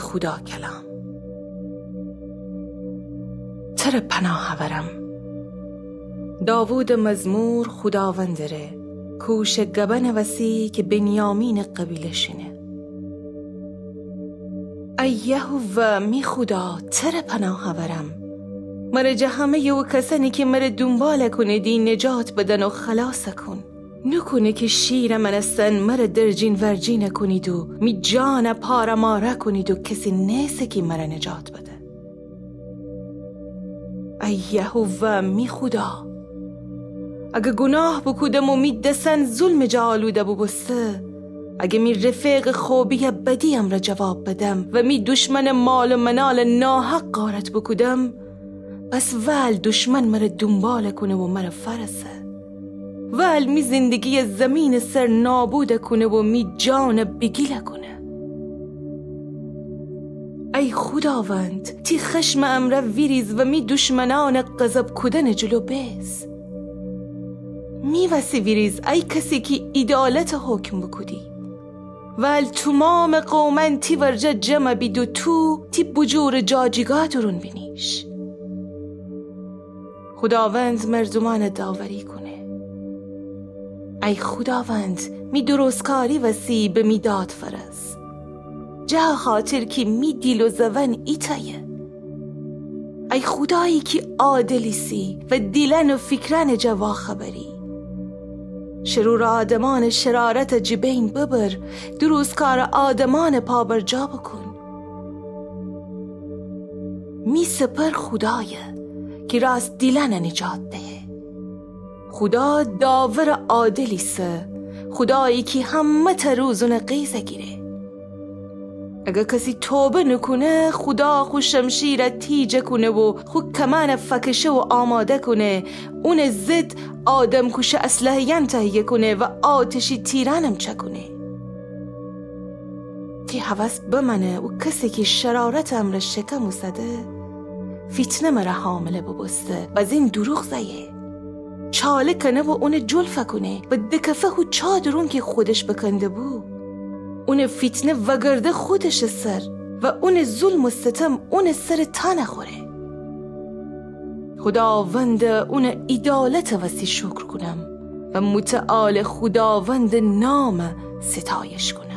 خدا کلام. تر پناه ورم داوود مزمور خداوندره، کوش گبن وسی که بنیامین قبیله شینه. ای یهوه می خدا تر پناه ورم، مره جهمه و کسانی که مره دنبال کنه دی نجات بدن و خلاص کن. نکنه که شیر من استن مره درجین ورجین کنید و می جان پارماره کنید و کسی نیسته که مره نجات بده. ای یهوه می خدا اگه گناه بکودم و می دسن ظلم جالوده ببسته، اگه می رفیق خوبی بدیم را جواب بدم و می دشمن مال و منال ناحق قارت بکودم، بس ول دشمن مرا دنبال کنه و مرا فرسه، ول می زندگی زمین سر نابود کنه و می جان بگیله کنه. ای خداوند تی خشم امره ویریز و می دشمنان غضب کودن جلو بیز. می وسی ویریز ای کسی که عدالت حکم بکودی، ول تمام قومن تی ورجه جمع بید و تو تی بجور جاجیگاه درون بینیش. خداوند مردمان داوری کنه. ای خداوند می درستکاری وسی به می داد فرز، جه خاطر که می دیل و زون ایتایه. ای خدایی که عادلی سی و دیلن و فکرن جوا خبری، شرور آدمان شرارت جبین ببر، درستکار آدمان پابرجا بکن. می سپر خدایه که راست دیلن نجات ده. خدا داور عادلی سه، خدایی که همه تروزون قیزه گیره. اگه کسی توبه نکنه خدا خو شمشیر تیجه کنه و خو کمان فکشه و آماده کنه، اون زد آدم کشه اسلحه‌ین تهیه کنه و آتشی تیرانم چکنه. تی حوث بمنه و کسی که شرارت امر شکم و سده، فتنه مرا حامله ببسته و از این دروغ زیه، چاله کنه و اون جلفه کنه و دکفه و چادرون که خودش بکنده بو، اون فتنه وگرده خودش سر و اون ظلم و ستم اون سر تا نخوره. خداوند اون عدالت وسی شکر کنم و متعال خداوند نام ستایش کنم.